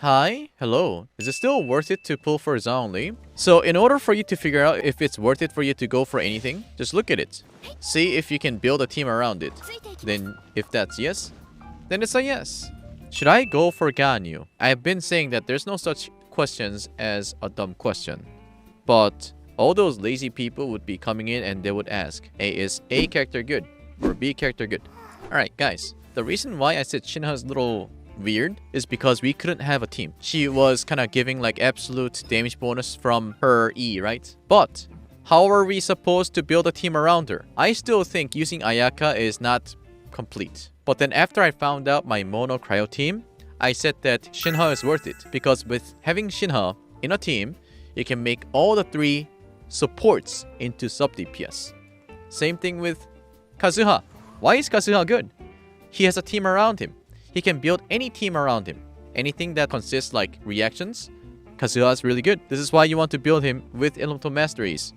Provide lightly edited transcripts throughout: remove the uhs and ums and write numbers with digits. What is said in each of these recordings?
Hi, hello. Is it still worth it to pull for Zhongli? So in order for you to figure out if it's worth it for you to go for anything, just look at it. See if you can build a team around it. Then if that's yes, then it's a yes. Should I go for Ganyu? I've been saying that there's no such questions as a dumb question. But all those lazy people would be coming in and they would ask, hey, is A character good or B character good? Alright guys, the reason why I said Shinha's little weird is because we couldn't have a team. She was kind of giving like absolute damage bonus from her E, right? But how are we supposed to build a team around her? I still think using Ayaka is not complete. But then after I found out my mono cryo team, I said that Shinha is worth it because with having Shinha in a team, you can make all the three supports into sub DPS. Same thing with Kazuha. Why is Kazuha good? He has a team around him. He can build any team around him. Anything that consists like reactions, Kazuha is really good. This is why you want to build him with elemental masteries.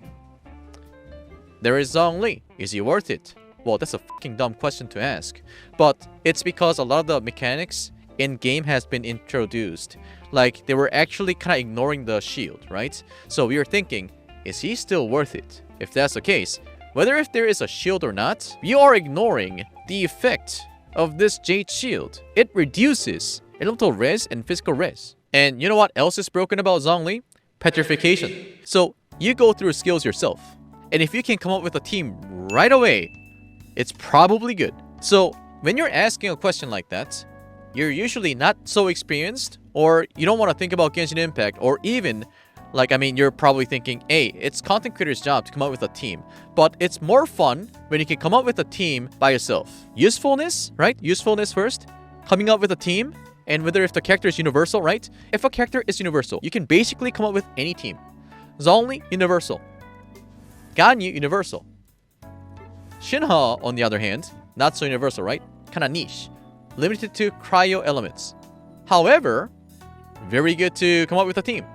There is Zhongli. Is he worth it? Well, that's a fucking dumb question to ask. But it's because a lot of the mechanics in game has been introduced. Like they were actually kind of ignoring the shield, right? So we were thinking, is he still worth it? If that's the case, whether if there is a shield or not, you are ignoring the effect of this Jade Shield. It reduces elemental res and physical res. And you know what else is broken about Zhongli? Petrification. So you go through skills yourself. And if you can come up with a team right away, it's probably good. So when you're asking a question like that, you're usually not so experienced, or you don't want to think about Genshin Impact, or even you're probably thinking, hey, it's content creator's job to come up with a team. But it's more fun when you can come up with a team by yourself. Usefulness, right? Usefulness first. Coming up with a team. And whether if the character is universal, right? If a character is universal, you can basically come up with any team. Zhongli, universal. Ganyu, universal. Shinha, on the other hand, not so universal, right? Kinda niche. Limited to cryo elements. However, very good to come up with a team.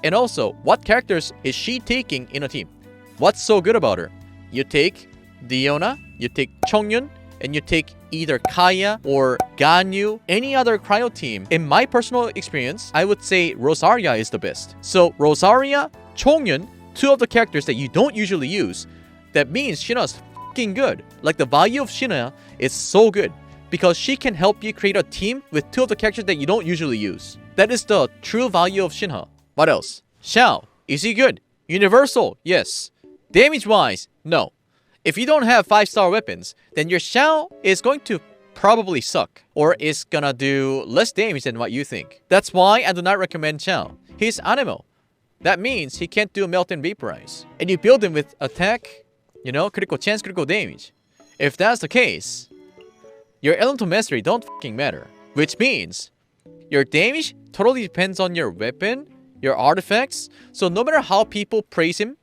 And also, what characters is she taking in a team? What's so good about her? You take Diona, you take Chongyun, and you take either Kaya or Ganyu, any other cryo team. In my personal experience, I would say Rosaria is the best. So Rosaria, Chongyun, two of the characters that you don't usually use. That means Shinha's fucking good. Like the value of Shinha is so good because she can help you create a team with two of the characters that you don't usually use. That is the true value of Shinha. What else? Xiao. Is he good? Universal? Yes. Damage-wise? No. If you don't have 5-star weapons, then your Xiao is going to probably suck. Or is gonna do less damage than what you think. That's why I do not recommend Xiao. He's Anemo. That means he can't do melt and vaporize. And you build him with attack, critical chance, critical damage. If that's the case, your elemental mastery don't fucking matter. Which means your damage totally depends on your weapon, your artifacts. So no matter how people praise him,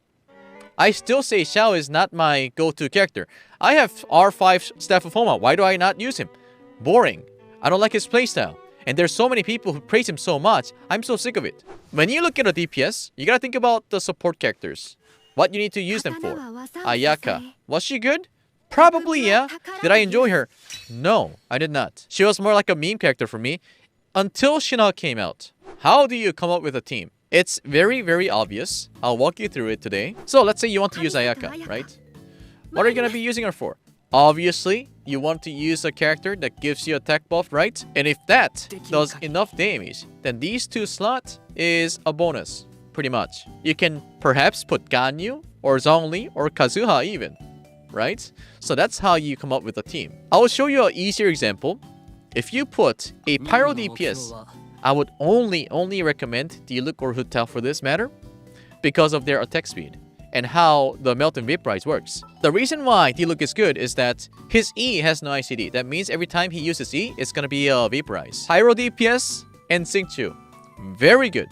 I still say Xiao is not my go-to character. I have R5 Staff of Homa. Why do I not use him? Boring. I don't like his playstyle. And there's so many people who praise him so much, I'm so sick of it. When you look at a DPS, you gotta think about the support characters. What you need to use them for. Ayaka. Was she good? Probably, yeah. Did I enjoy her? No, I did not. She was more like a meme character for me. Until Shinha came out. How do you come up with a team? It's very, very obvious. I'll walk you through it today. So let's say you want to use Ayaka, right? What are you going to be using her for? Obviously, you want to use a character that gives you attack buff, right? And if that does enough damage, then these two slots is a bonus, pretty much. You can perhaps put Ganyu, or Zhongli, or Kazuha even, right? So that's how you come up with a team. I will show you an easier example. If you put a Pyro DPS, I would only recommend Diluc or Hu-Tao for this matter because of their attack speed and how the Melt and Vaporize works. The reason why Diluc is good is that his E has no ICD. That means every time he uses E, it's gonna be a Vaporize. Pyro DPS and Xingqiu. Very good,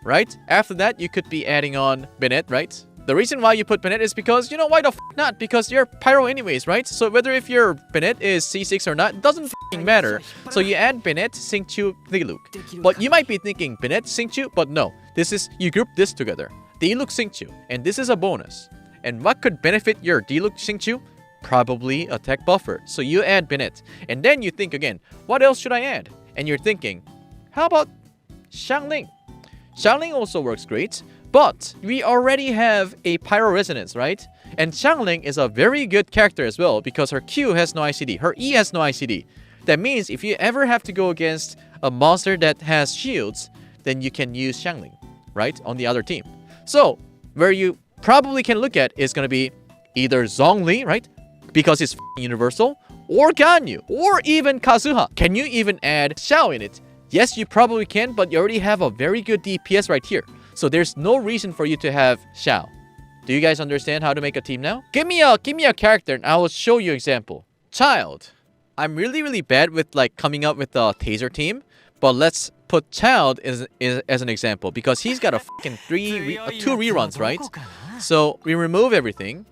right? After that, you could be adding on Bennett, right? The reason why you put Bennett is because, why the f not? Because you're Pyro anyways, right? So whether if your Bennett is C6 or not, it doesn't f***ing matter. So you add Bennett, Xingqiu, Diluc. But you might be thinking Bennett, Xingqiu, but no. You group this together. Diluc, Xingqiu. And this is a bonus. And what could benefit your Diluc, Xingqiu? Probably attack buffer. So you add Bennett. And then you think again, what else should I add? And you're thinking, how about Xiangling. Xiangling also works great, but we already have a Pyro Resonance, right? And Xiangling is a very good character as well because her Q has no ICD, her E has no ICD. That means if you ever have to go against a monster that has shields, then you can use Xiangling, right? On the other team. So, where you probably can look at is going to be either Zhongli, right? Because it's universal, or Ganyu, or even Kazuha. Can you even add Xiao in it? Yes, you probably can, but you already have a very good DPS right here. So there's no reason for you to have Xiao. Do you guys understand how to make a team now? Give me a character and I will show you example. Childe. I'm really bad with like coming up with a Taser team, but let's put Childe as an example because he's got a fucking two reruns, right? So we remove everything.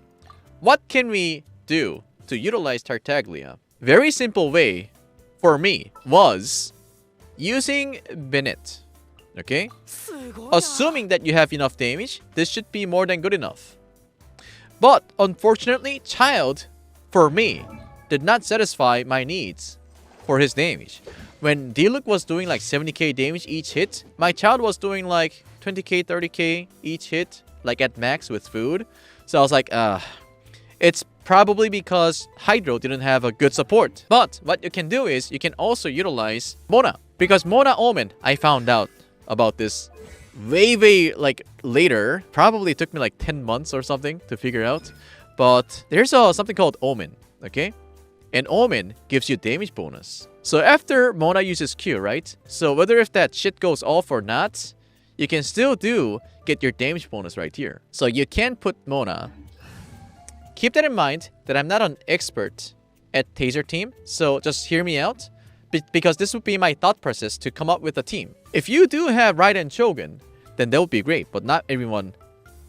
What can we do to utilize Tartaglia? Very simple way for me was using Bennett. Okay? Assuming that you have enough damage, this should be more than good enough. But unfortunately, Childe, for me, did not satisfy my needs for his damage. When Diluc was doing like 70k damage each hit, my Childe was doing like 20k, 30k each hit, like at max with food. So I was like, it's probably because Hydro didn't have a good support. But what you can do is you can also utilize Mona. Because Mona Omen, I found out about this way like later. Probably took me like 10 months or something to figure out. But there's something called Omen, okay? And Omen gives you damage bonus. So after Mona uses Q, right? So whether if that shit goes off or not, you can still get your damage bonus right here. So you can put Mona. Keep that in mind that I'm not an expert at Taser team, so just hear me out, because this would be my thought process to come up with a team. If you do have Raiden Shogun, then that would be great, but not everyone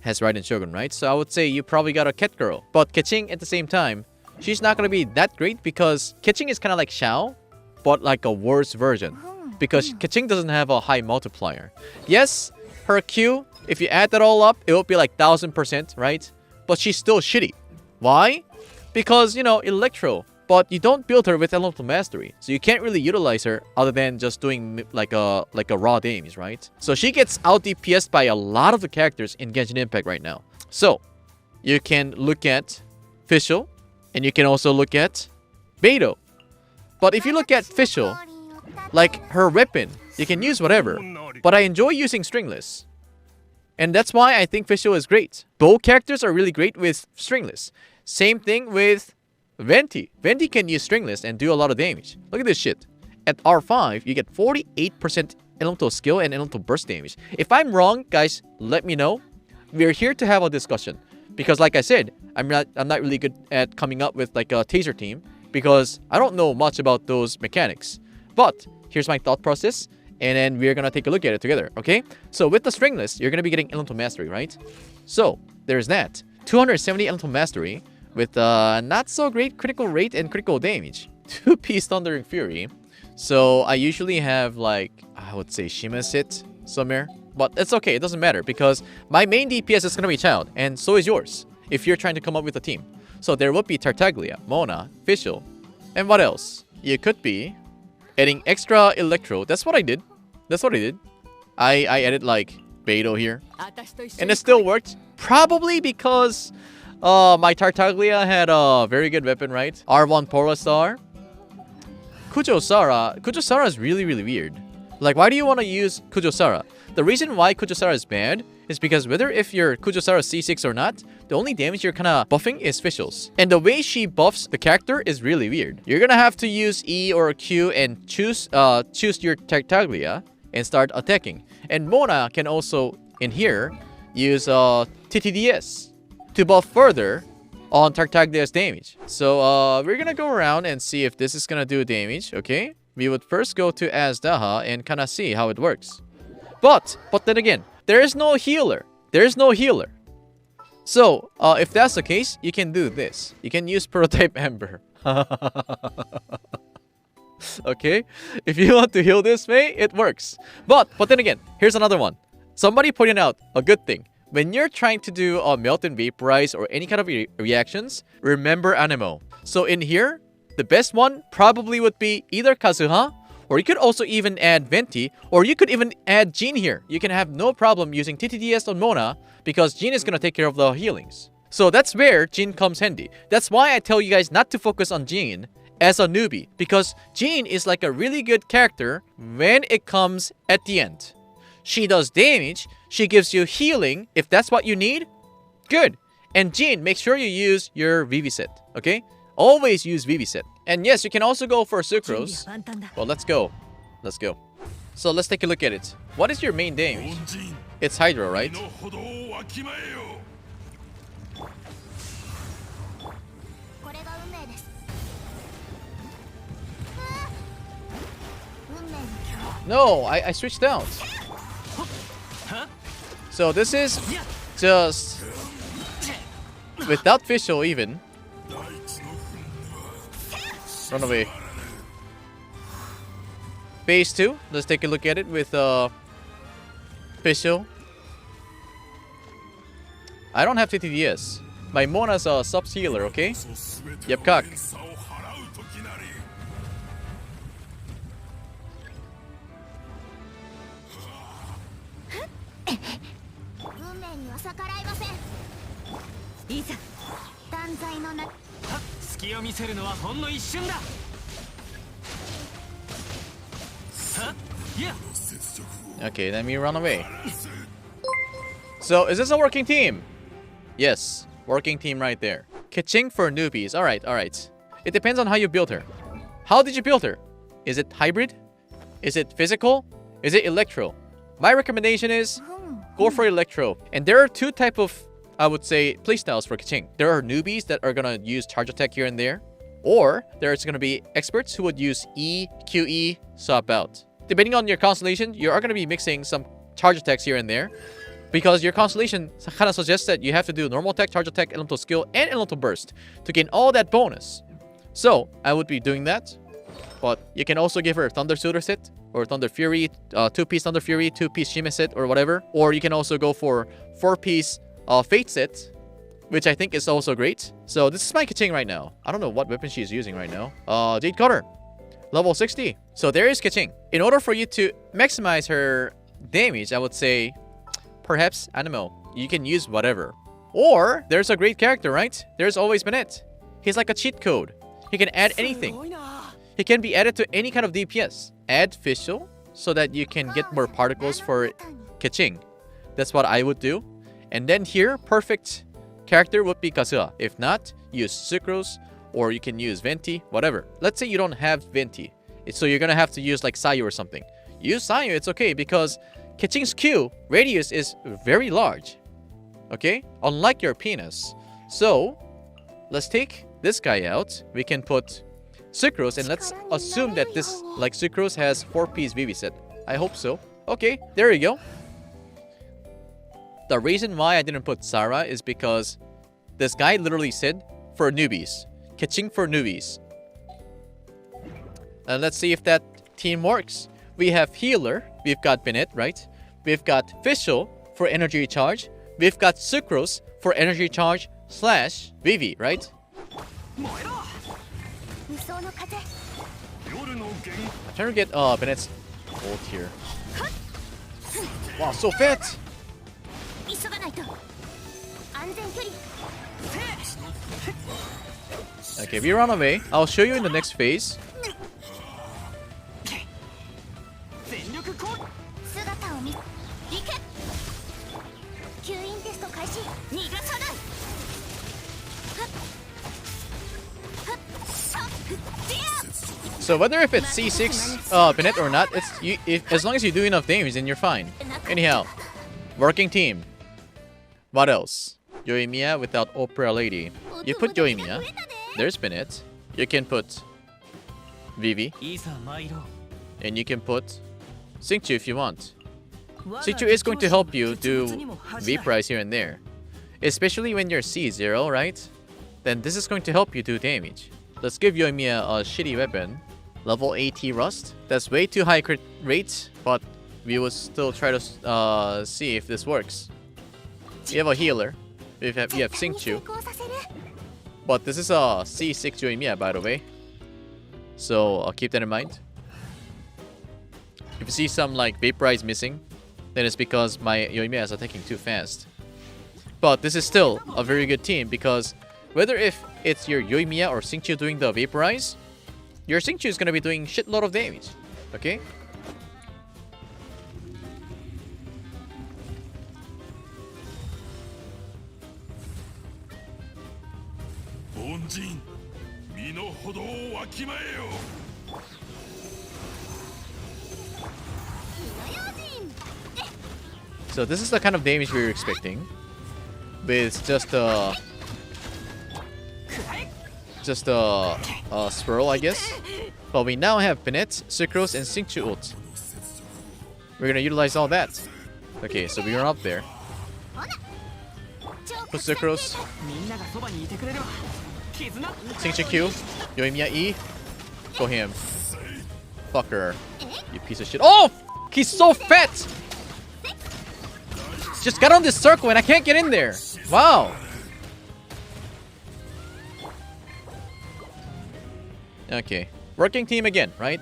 has Raiden Shogun, right? So I would say you probably got a Ket girl. But Keqing at the same time, she's not going to be that great because Keqing is kind of like Xiao, but like a worse version. Because Keqing doesn't have a high multiplier. Yes, her Q, if you add that all up, it would be like 1000%, right? But she's still shitty. Why? Because, you know, Electro. But you don't build her with Elemental Mastery. So you can't really utilize her other than just doing like a raw damage, right? So she gets out DPS'd by a lot of the characters in Genshin Impact right now. So you can look at Fischl. And you can also look at Beidou. But if you look at Fischl, like her weapon, you can use whatever. But I enjoy using stringless. And that's why I think Fischl is great. Both characters are really great with stringless. Same thing with Venti. Venti can use stringless and do a lot of damage. Look at this shit. At R5, you get 48% elemental skill and elemental burst damage. If I'm wrong, guys, let me know. We're here to have a discussion. Because like I said, I'm not really good at coming up with like a Taser team because I don't know much about those mechanics. But here's my thought process, and then we're gonna take a look at it together, okay? So with the stringless, you're gonna be getting Elemental Mastery, right? So there's that. 270 Elemental Mastery with not so great critical rate and critical damage. 2-piece Thundering Fury. So I usually have like, I would say Shimasit somewhere. But it's okay, it doesn't matter because my main DPS is gonna be Childe, and so is yours if you're trying to come up with a team. So there would be Tartaglia, Mona, Fischl, and what else? You could be adding extra Electro. That's what I did. I added like Beidou here. And it still worked. Probably because my Tartaglia had a very good weapon, right? R1 Polestar. Kujosara is really weird. Like, why do you want to use Kujosara? The reason why Kujosara is bad is because whether if your Kujosara C6 or not, the only damage you're kind of buffing is Fischl's. And the way she buffs the character is really weird. You're gonna have to use E or Q and choose your Tartaglia and start attacking. And Mona can also, in here, use TTDS to buff further on Tartaglia's damage. So we're gonna go around and see if this is gonna do damage, okay? We would first go to Azdaha and kind of see how it works. But then again, there is no healer. So, if that's the case, you can do this. You can use Prototype Ember. Okay? If you want to heal this way, it works. But then again, here's another one. Somebody pointed out a good thing. When you're trying to do a melt and vaporize or any kind of reactions, remember Anemo. So in here, the best one probably would be either Kazuha Or you could also even add Venti, or you could even add Jean here. You can have no problem using TTDS on Mona because Jean is gonna take care of the healings. So that's where Jean comes handy. That's why I tell you guys not to focus on Jean as a newbie, because Jean is like a really good character when it comes at the end. She does damage, she gives you healing if that's what you need. Good. And Jean, make sure you use your VV set, okay? Always use VV set. And yes, you can also go for Sucrose. Well, let's go. Let's go. So let's take a look at it. What is your main damage? It's Hydro, right? No, I switched out. So this is just without visual even. Run away. Phase 2. Let's take a look at it with visual. I don't have TTDS. My Mona's a subs healer, okay? Yep, cock. Okay, let me run away. So, is this a working team? Yes, working team right there. Keqing for newbies. Alright, alright. It depends on how you build her. How did you build her? Is it hybrid? Is it physical? Is it electro? My recommendation is go for electro. And there are two type of, I would say, playstyles for Keqing. There are newbies that are gonna use charge attack here and there. Or there's gonna be experts who would use E, QE, swap out. Depending on your constellation, you are gonna be mixing some charge attacks here and there. Because your constellation kind of suggests that you have to do normal attack, charge attack, elemental skill, and elemental burst to gain all that bonus. So, I would be doing that. But you can also give her Thunder Suitor set, or Thunder Fury, 2-piece Thunder Fury, 2-piece Shime set, or whatever. Or you can also go for 4-piece Fate set, which I think is also great. So this is my Keqing right now. I don't know what weapon she's using right now. Jade Cutter, level 60. So there is Keqing. In order for you to maximize her damage, I would say, perhaps Animo. You can use whatever. Or, there's a great character, right? There's always Bennett. He's like a cheat code. He can add anything. He can be added to any kind of DPS. Add Fischl so that you can get more particles for Keqing. That's what I would do. And then here, perfect character would be Kazuha. If not, use Sucrose, or you can use Venti, whatever. Let's say you don't have Venti. So you're gonna have to use like Sayu or something. Use Sayu, it's okay, because Keqing's Q radius is very large. Okay? Unlike your penis. So, let's take this guy out. We can put Sucrose, and let's assume that this, like, Sucrose has 4-piece VV set. I hope so. Okay, there you go. The reason why I didn't put Sarah is because this guy literally said for newbies. Keqing for newbies. And let's see if that team works. We have Healer. We've got Bennett, right? We've got Fischl for energy recharge. We've got Sucrose for energy charge / VV, right? I'm trying to get Bennett's ult here. Wow, so fat! Okay, we run away. I'll show you in the next phase. So whether if it's C6 Bennett or not, it's as long as you do enough damage, then you're fine. Anyhow, working team. What else? Yoimiya without Opera Lady. You put Yoimiya. There's Bennett. You can put Vivi. And you can put Xingqiu if you want. Xingqiu is going to help you do Vaporize here and there. Especially when you're C0, right? Then this is going to help you do damage. Let's give Yoimiya a shitty weapon. Level 80 Rust. That's way too high crit rate, but we will still try to see if this works. We have a healer. We have Xingqiu. But this is a C6 Yoimiya, by the way. So I'll keep that in mind. If you see some like vaporize missing, then it's because my Yoimiya is attacking too fast. But this is still a very good team because whether if it's your Yoimiya or Xingqiu doing the vaporize, your Xingqiu is gonna be doing shitload of damage. Okay? So this is the kind of damage we were expecting, with just a swirl, I guess. But we now have Bennett, Sucrose, and Xingqiu ult. We're gonna utilize all that. Okay, so we are up there. Put Sucrose. Xingqiu Q. Yoimiya E. Go him. Fucker. You piece of shit. Oh! He's so fat! Just got on this circle and I can't get in there. Wow. Okay. Working team again, right?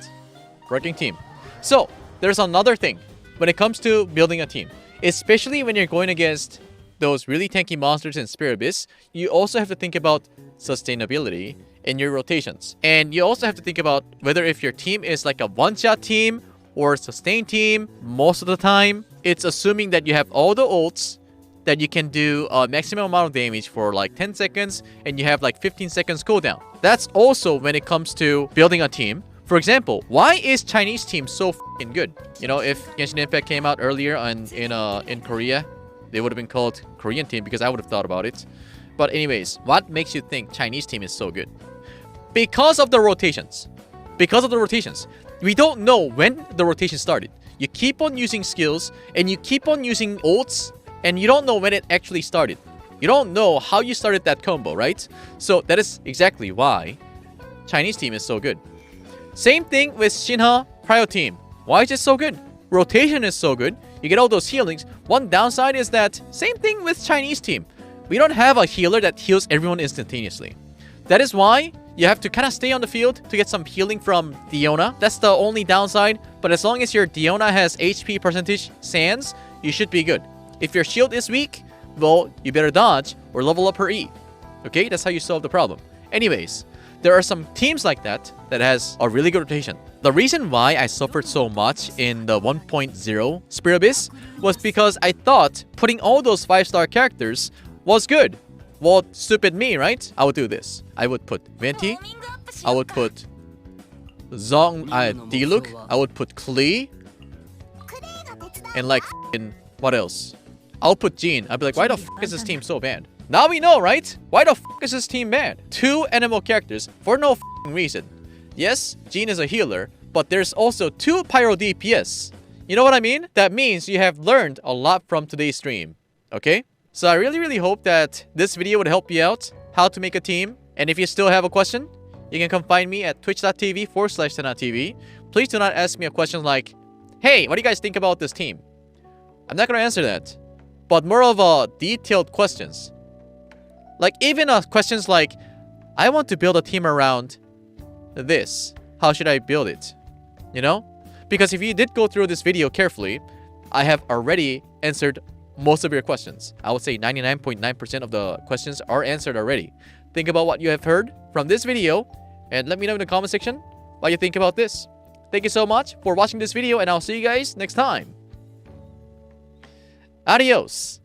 Working team. So, there's another thing when it comes to building a team. Especially when you're going against those really tanky monsters in Spirit Abyss, you also have to think about sustainability in your rotations. And you also have to think about whether if your team is like a one-shot team or sustain team. Most of the time, it's assuming that you have all the ults that you can do a maximum amount of damage for like 10 seconds and you have like 15 seconds cooldown. That's also when it comes to building a team. For example, why is Chinese team so f***ing good? You know, if Genshin Impact came out earlier in Korea, they would have been called Korean team because I would have thought about it. But anyways, what makes you think Chinese team is so good? Because of the rotations. Because of the rotations. We don't know when the rotation started. You keep on using skills and you keep on using ults and you don't know when it actually started. You don't know how you started that combo, right? So that is exactly why Chinese team is so good. Same thing with Shinha Cryo team. Why is it so good? Rotation is so good. You get all those healings. One downside is that same thing with Chinese team. We don't have a healer that heals everyone instantaneously. That is why you have to kind of stay on the field to get some healing from Diona. That's the only downside. But as long as your Diona has HP percentage sans, you should be good. If your shield is weak, well, you better dodge or level up her E. Okay, that's how you solve the problem. Anyways, there are some teams like that that has a really good rotation. The reason why I suffered so much in the 1.0 Spirit Abyss was because I thought putting all those 5-star characters was good. Well, stupid me, right? I would do this. I would put Venti. I would put Diluc. I would put Klee. And like what else? I'll put Jean. I'll be like, why the f is this team so bad? Now we know, right? Why the f is this team bad? 2 animal characters for no reason. Yes, Jean is a healer, but there's also 2 pyro DPS. You know what I mean? That means you have learned a lot from today's stream. Okay? So I really hope that this video would help you out how to make a team. And if you still have a question, you can come find me at twitch.tv/TenhaTV. Please do not ask me a question like, hey, what do you guys think about this team? I'm not going to answer that. But more of a detailed questions. Like even questions like, I want to build a team around this. How should I build it? You know? Because if you did go through this video carefully, I have already answered most of your questions. I would say 99.9% of the questions are answered already. Think about what you have heard from this video and let me know in the comment section what you think about this. Thank you so much for watching this video and I'll see you guys next time. Adios.